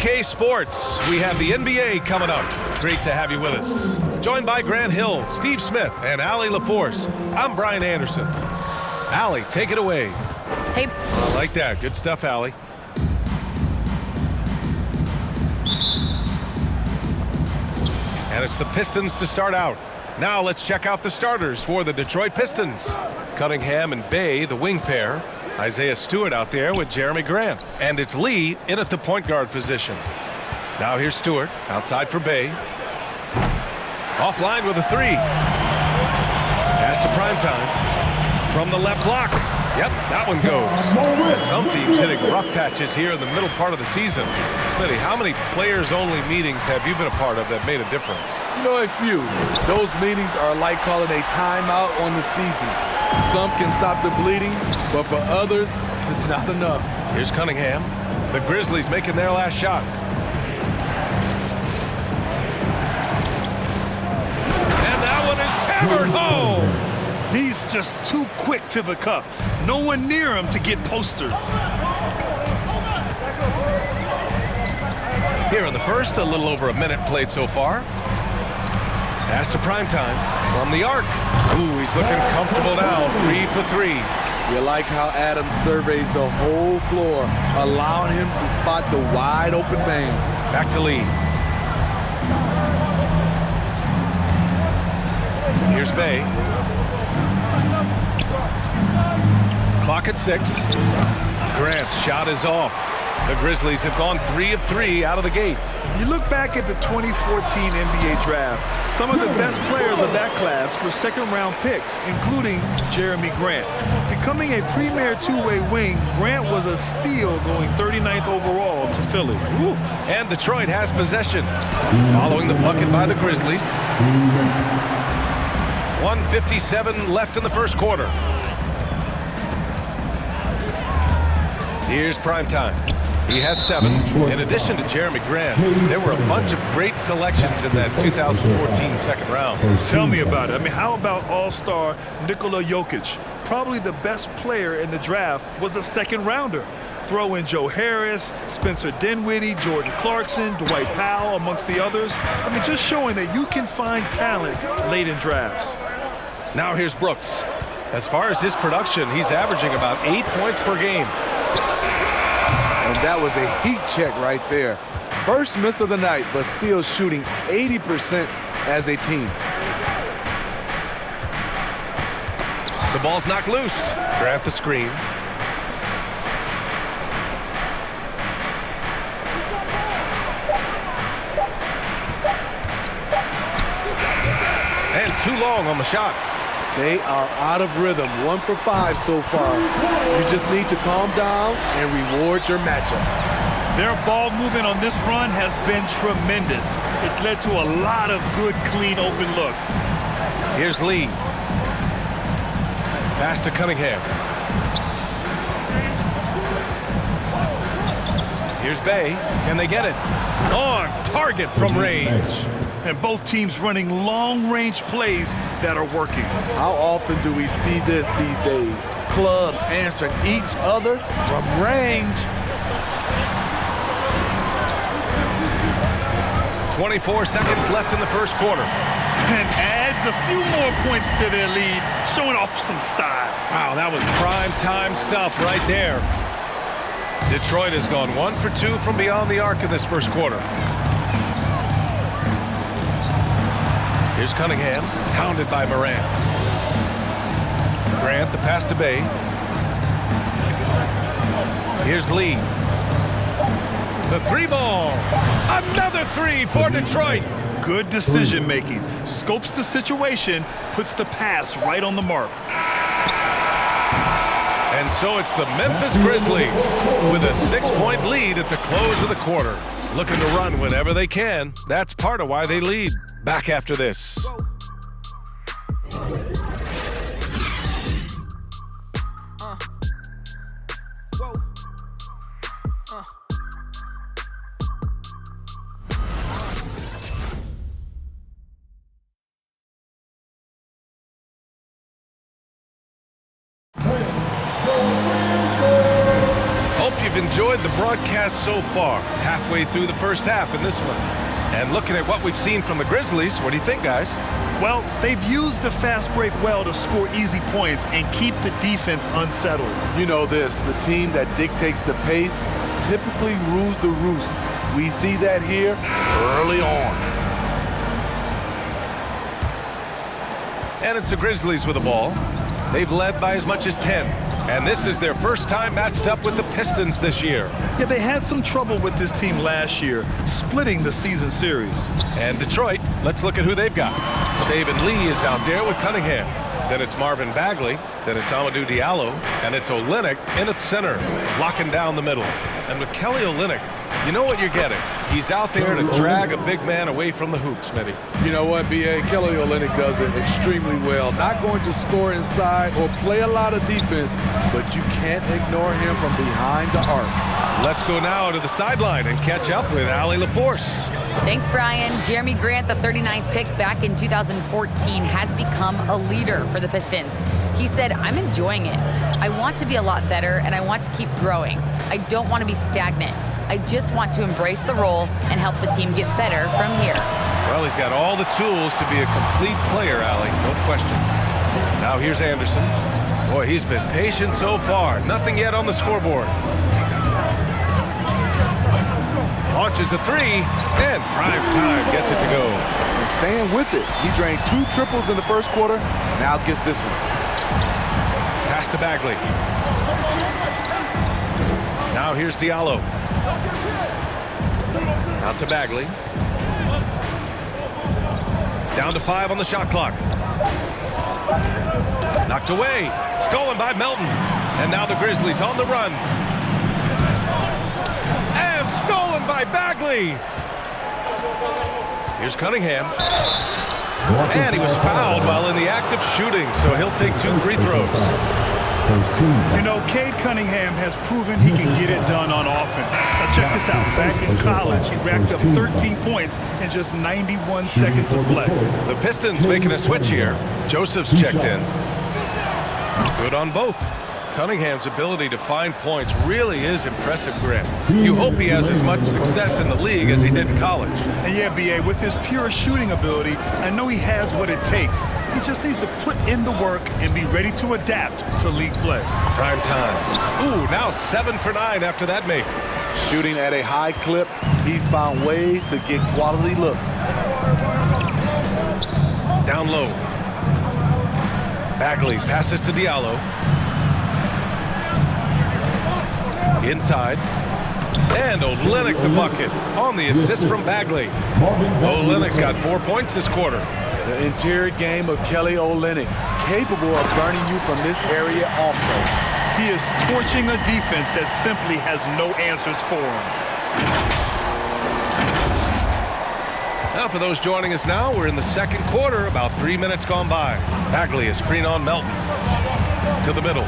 OK Sports, we have the NBA coming up. Great to have you with us. Joined by Grant Hill, Steve Smith, and Allie LaForce. I'm Brian Anderson. Allie, take it away. Hey. I like that. Good stuff, Allie. And it's the Pistons to start out. Now let's check out the starters for the Detroit Pistons. Cunningham and Bay, the wing pair. Isaiah Stewart out there with Jeremy Grant. And it's Lee in at the point guard position. Now here's Stewart, outside for Bay. Offline with a three. Pass to primetime. From the left block. Yep, that one goes. And some teams hitting rough patches here in the middle part of the season. Smitty, how many players-only meetings have you been a part of that made a difference? You know, a few. Those meetings are like calling a timeout on the season. Some can stop the bleeding, but for others, it's not enough. Here's Cunningham. The Grizzlies making their last shot. And that one is hammered home. He's just too quick to the cup. No one near him to get postered. Here in the first, a little over a minute played so far. Pass to primetime from the arc. Ooh, he's looking comfortable now. 3 for 3. You like how Adams surveys the whole floor, allowing him to spot the wide open man. Back to Lee. Here's Bay. Clock at 6. Grant's shot is off. The Grizzlies have gone 3 of 3 out of the gate. You look back at the 2014 NBA draft, some of the best players of that class were second-round picks, including Jeremy Grant. Becoming a premier two-way wing, Grant was a steal going 39th overall to Philly. Woo. And Detroit has possession. Following the bucket by the Grizzlies. 1:57 left in the first quarter. Here's primetime. He has 7. In addition to Jeremy Grant, there were a bunch of great selections in that 2014 second round. Tell me about it. I mean, how about all-star Nikola Jokic? Probably the best player in the draft was a second-rounder. Throw in Joe Harris, Spencer Dinwiddie, Jordan Clarkson, Dwight Powell, amongst the others. I mean, just showing that you can find talent late in drafts. Now here's Brooks. As far as his production, he's averaging about 8 points per game. And that was a heat check right there. First miss of the night, but still shooting 80% as a team. The ball's knocked loose. Grant the screen. And too long on the shot. They are out of rhythm, 1 for 5 so far. You just need to calm down and reward your matchups. Their ball movement on this run has been tremendous. It's led to a lot of good, clean, open looks. Here's Lee. Pass to Cunningham. Here's Bay. Can they get it? On target from range. And both teams running long-range plays that are working. How often do we see this these days? Clubs answering each other from range. 24 seconds left in the first quarter. And adds a few more points to their lead, showing off some style. Wow, that was prime time stuff right there. Detroit has gone 1 for 2 from beyond the arc in this first quarter. Here's Cunningham, hounded by Morant. Grant, the pass to Bay. Here's Lee. The 3 ball. Another 3 for Detroit. Good decision-making. Scopes the situation, puts the pass right on the mark. And so it's the Memphis Grizzlies with a 6-point lead at the close of the quarter. Looking to run whenever they can. That's part of why they lead. Back after this. Hope you've enjoyed enjoyed the broadcast so far. Halfway through the first half in this one. And looking at what we've seen from the Grizzlies, what do you think, guys? Well, they've used the fast break well to score easy points and keep the defense unsettled. You know this, the team that dictates the pace typically rules the roost. We see that here early on. And it's the Grizzlies with the ball. They've led by as much as 10. And this is their first time matched up with the Pistons this year. Yeah, they had some trouble with this team last year, splitting the season series. And Detroit, let's look at who they've got. Saban Lee is out there with Cunningham. Then it's Marvin Bagley. Then it's Amadou Diallo. And it's Olynyk in at center, locking down the middle. And with Kelly Olynyk, you know what you're getting. He's out there to drag a big man away from the hoop, Smitty. You know what, B.A.? Kelly Olynyk does it extremely well. Not going to score inside or play a lot of defense, but you can't ignore him from behind the arc. Let's go now to the sideline and catch up with Allie LaForce. Thanks, Brian. Jeremy Grant, the 39th pick back in 2014, has become a leader for the Pistons. He said, "I'm enjoying it. I want to be a lot better, and I want to keep growing. I don't want to be stagnant. I just want to embrace the role and help the team get better from here." Well, he's got all the tools to be a complete player, Allie, no question. Now here's Anderson. Boy, he's been patient so far. Nothing yet on the scoreboard. Launches a three, and prime time gets it to go. And staying with it. He drained 2 triples in the first quarter, now gets this one. Pass to Bagley. Now here's Diallo. Out to Bagley. Down to 5 on the shot clock. Knocked away. Stolen by Melton. And now the Grizzlies on the run. And stolen by Bagley. Here's Cunningham. And he was fouled while in the act of shooting, so he'll take 2 free throws. You know, Cade Cunningham has proven he can get it done on offense. Now check this out. Back in college, he racked up 13 points in just 91 seconds of play. The Pistons making a switch here. Joseph's checked in. Good on both. Cunningham's ability to find points really is impressive, Grant. You hope he has as much success in the league as he did in college. And yeah, B.A., with his pure shooting ability, I know he has what it takes. He just needs to put in the work and be ready to adapt to league play. Prime time. Ooh, now 7 for 9 after that make. Shooting at a high clip, he's found ways to get quality looks. Down low. Bagley passes to Diallo. Inside. And Olynyk the bucket on the assist from Bagley. Olynyk's got 4 points this quarter. The interior game of Kelly Olynyk, capable of burning you from this area also. He is torching a defense that simply has no answers for him. Now for those joining us now, we're in the second quarter, about 3 minutes gone by. Bagley is screen on Melton. To the middle.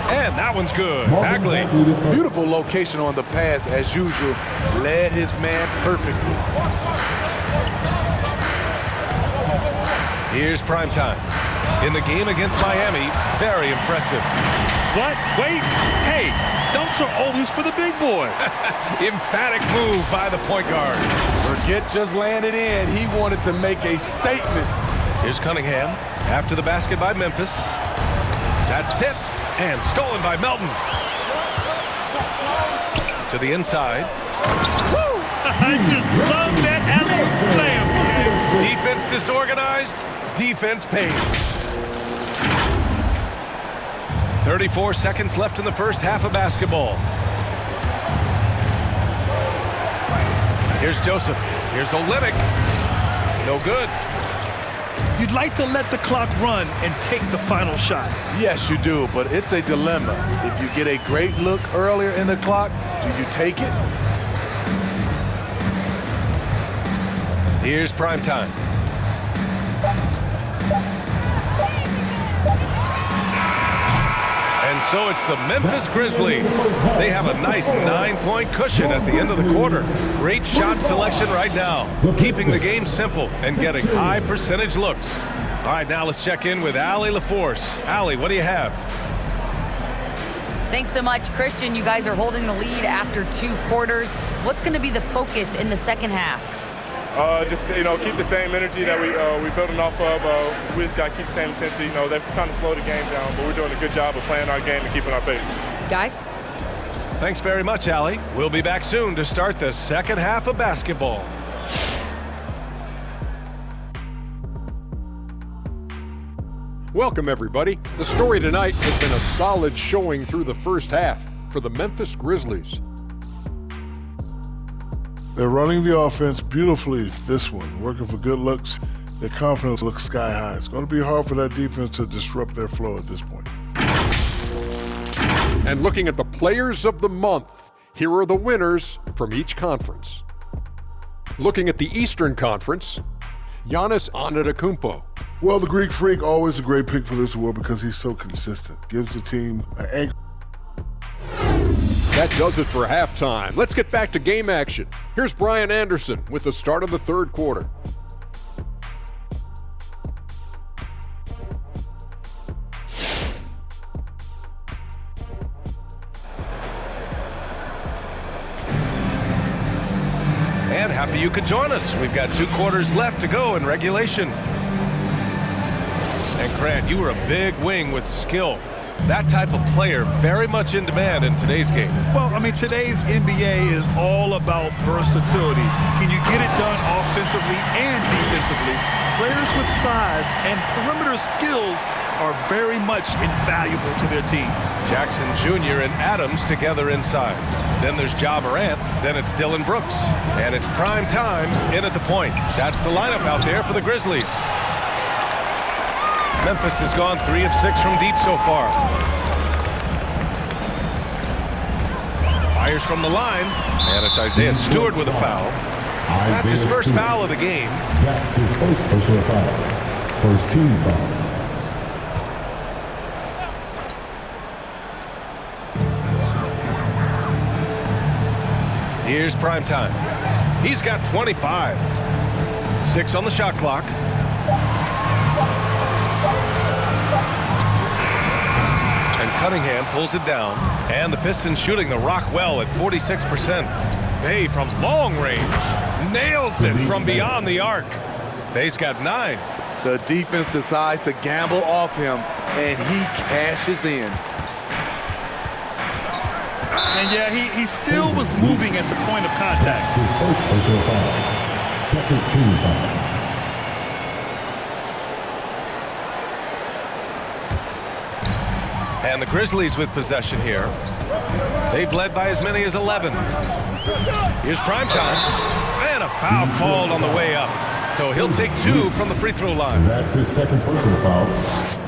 And that one's good. Bagley. Beautiful location on the pass as usual. Led his man perfectly. Here's prime time. In the game against Miami, very impressive. What? Wait. Hey, dunks are always for the big boy. Emphatic move by the point guard. Forget just laying it in. He wanted to make a statement. Here's Cunningham after the basket by Memphis. That's tipped and stolen by Melton. To the inside. Woo! I just love that alley-oop slam. Defense disorganized, defense paid. 34 seconds left in the first half of basketball. Here's Joseph. Here's Olynyk. No good. You'd like to let the clock run and take the final shot. Yes, you do, but it's a dilemma. If you get a great look earlier in the clock, do you take it? Here's prime time. And so it's the Memphis Grizzlies. They have a nice 9-point cushion at the end of the quarter. Great shot selection right now, keeping the game simple and getting high percentage looks. All right, now let's check in with Allie LaForce. Allie, what do you have? Thanks so much, Christian. You guys are holding the lead after 2 quarters. What's going to be the focus in the second half? Just, keep the same energy that we're building off of. We just got to keep the same intensity. They're trying to slow the game down, but we're doing a good job of playing our game and keeping our pace. Guys? Thanks very much, Allie. We'll be back soon to start the second half of basketball. Welcome, everybody. The story tonight has been a solid showing through the first half for the Memphis Grizzlies. They're running the offense beautifully this one, working for good looks. Their confidence looks sky high. It's going to be hard for that defense to disrupt their flow at this point. And looking at the players of the month, here are the winners from each conference. Looking at the Eastern Conference, Giannis Antetokounmpo. Well, the Greek Freak, always a great pick for this award because he's so consistent. Gives the team an anchor. That does it for halftime. Let's get back to game action. Here's Brian Anderson with the start of the third quarter. And happy you could join us. We've got 2 quarters left to go in regulation. And Grant, you were a big wing with skill. That type of player very much in demand in today's game. Well, today's NBA is all about versatility. Can you get it done offensively and defensively? Players with size and perimeter skills are very much invaluable to their team. Jackson Jr. and Adams together inside. Then there's Ja Morant. Then it's Dillon Brooks. And it's prime time in at the point. That's the lineup out there for the Grizzlies. Memphis has gone 3 of 6 from deep so far. Fires from the line, and it's Isaiah Stewart with a foul. That's his first foul of the game. That's his first personal foul. First team foul. Here's prime time. He's got 25. 6 on the shot clock. Cunningham pulls it down, and the Pistons shooting the rock well at 46%. Bay from long range nails it from beyond the arc. Bay's got 9. The defense decides to gamble off him, and he cashes in. And yeah, he still was moving at the point of contact. That's his first personal foul. Second team foul. And the Grizzlies with possession here. They've led by as many as 11. Here's prime time. And a foul called on the way up. So he'll take 2 from the free throw line. That's his second personal foul.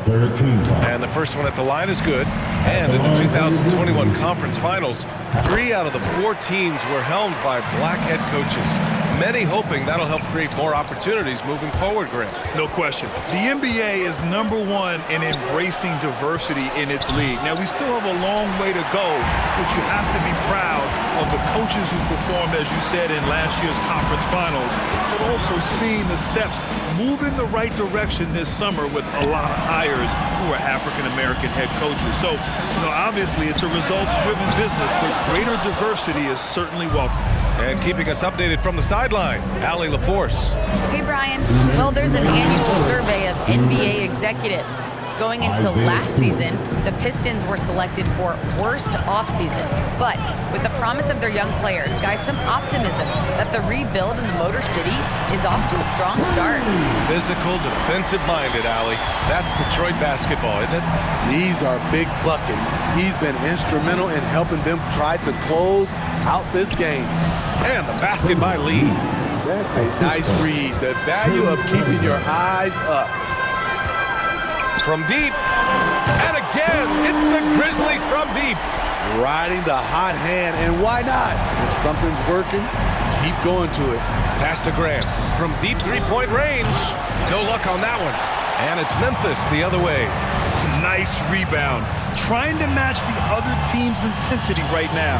Third team foul. And the first one at the line is good. And in the 2021 conference finals, 3 out of the 4 teams were helmed by black head coaches. Many hoping that'll help create more opportunities moving forward, Grant. No question. The NBA is #1 in embracing diversity in its league. Now, we still have a long way to go, but you have to be proud of the coaches who performed, as you said, in last year's conference finals, but also seeing the steps move in the right direction this summer with a lot of hires who are African-American head coaches. So, obviously it's a results-driven business, but greater diversity is certainly welcome. And keeping us updated from the sideline, Allie LaForce. Hey, Brian. Well, there's an annual survey of NBA executives. Going into last season, the Pistons were selected for worst offseason. But with the promise of their young players, guys, some optimism that the rebuild in the Motor City is off to a strong start. Physical, defensive-minded, Allie. That's Detroit basketball, isn't it? These are big buckets. He's been instrumental in helping them try to close out this game. And the basket by Lee. That's a nice read. The value of keeping your eyes up. From deep, and again, it's the Grizzlies from deep. Riding the hot hand, and why not? If something's working, keep going to it. Pass to Grant from deep three-point range. No luck on that one. And it's Memphis the other way. Nice rebound. Trying to match the other team's intensity right now.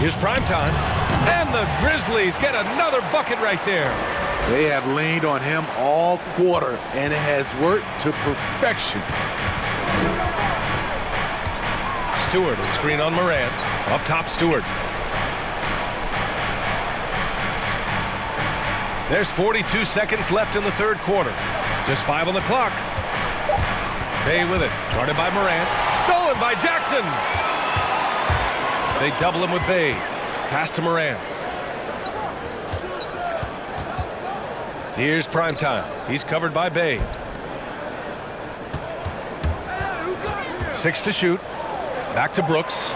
Here's prime time, and the Grizzlies get another bucket right there. They have leaned on him all quarter, and it has worked to perfection. Stewart, a screen on Morant. Up top, Stewart. There's 42 seconds left in the third quarter. Just 5 on the clock. Bay with it, guarded by Morant. Stolen by Jackson. They double him with Bay. Pass to Morant. Here's Primetime. He's covered by Bay. 6 to shoot. Back to Brooks.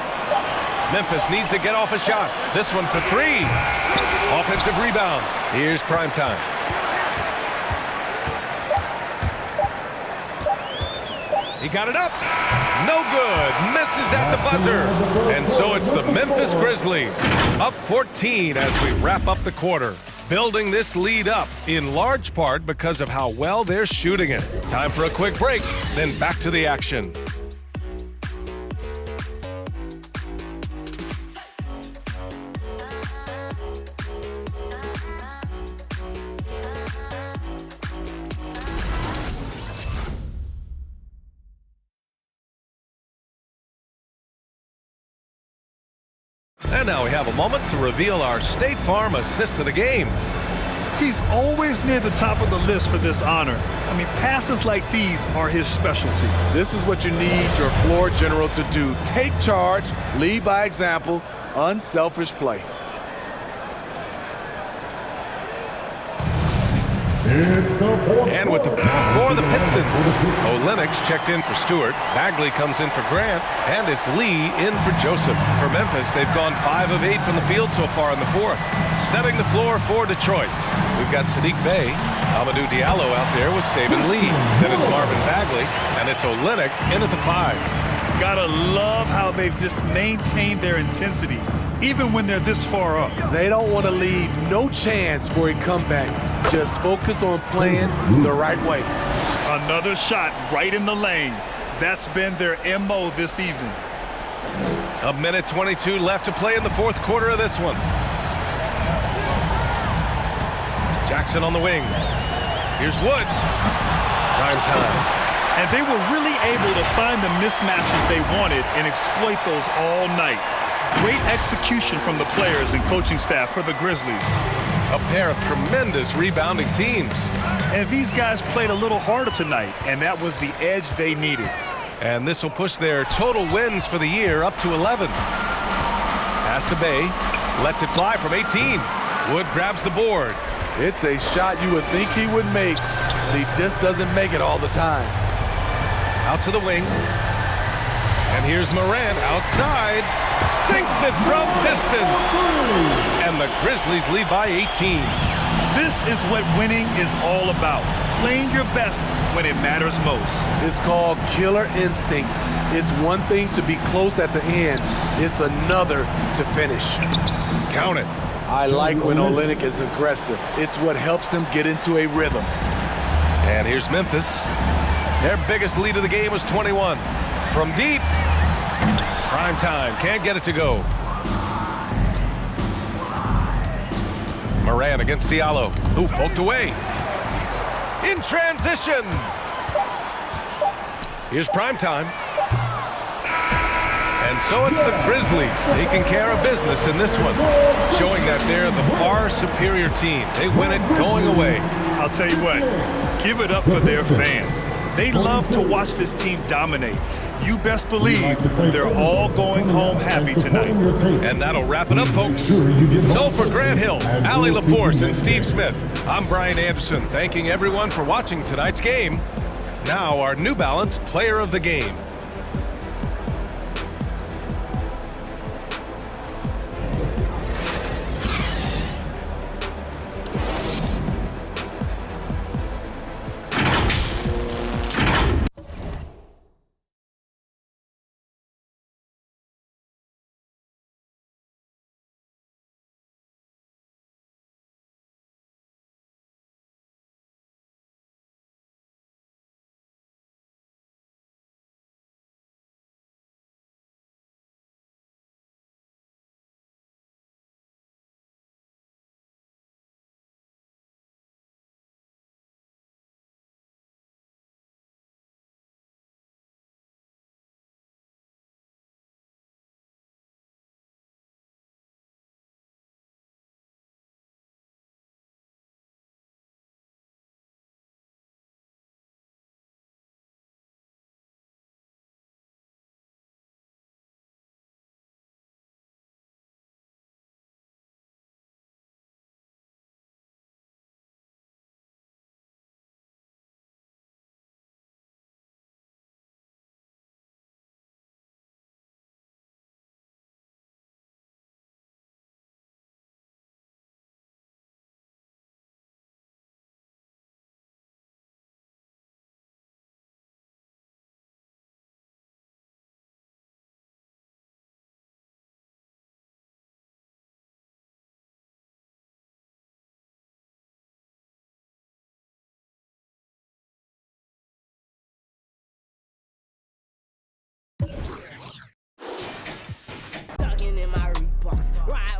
Memphis needs to get off a shot. This one for 3. Offensive rebound. Here's Primetime. He got it up. No good. Misses at the buzzer. And so it's the Memphis Grizzlies up 14 as we wrap up the quarter. Building this lead up in large part because of how well they're shooting it. Time for a quick break, then back to the action. And now we have a moment to reveal our State Farm assist of the game. He's always near the top of the list for this honor. I mean, passes like these are his specialty. This is what you need your floor general to do. Take charge, lead by example, unselfish play. And with for the Pistons, Olynyk checked in for Stewart. Bagley comes in for Grant, and it's Lee in for Joseph. For Memphis, they've gone 5 of 8 from the field so far in the fourth. Setting the floor for Detroit, we've got Sadiq Bey, Amadou Diallo out there with Saban Lee. Then it's Marvin Bagley, and it's Olynyk in at the 5. Gotta love how they've just maintained their intensity, even when they're this far up. They don't want to leave no chance for a comeback. Just focus on playing the right way. Another shot right in the lane. That's been their MO this evening. A minute 22 left to play in the fourth quarter of this one. Jackson on the wing. Here's Wood. Prime time. And they were really able to find the mismatches they wanted and exploit those all night. Great execution from the players and coaching staff for the Grizzlies. A pair of tremendous rebounding teams. And these guys played a little harder tonight, and that was the edge they needed. And this will push their total wins for the year up to 11. Pass to Bey. Lets it fly from 18. Wood grabs the board. It's a shot you would think he would make, but he just doesn't make it all the time. Out to the wing. And here's Morant outside. Sinks it from distance. And the Grizzlies lead by 18. This is what winning is all about. Playing your best when it matters most. It's called killer instinct. It's one thing to be close at the end. It's another to finish. Count it. I like when Olynyk is aggressive. It's what helps him get into a rhythm. And here's Memphis. Their biggest lead of the game was 21. From deep. Prime time. Can't get it to go. Morant against Diallo. Who poked away. In transition. Here's prime time. And so it's the Grizzlies taking care of business in this one, showing that they're the far superior team. They win it going away. I'll tell you what, give it up for their fans. They love to watch this team dominate. You best believe they're all going home happy tonight. And that'll wrap it up, folks. So for Grant Hill, Allie LaForce, and Steve Smith, I'm Brian Anderson, thanking everyone for watching tonight's game. Now our New Balance Player of the Game.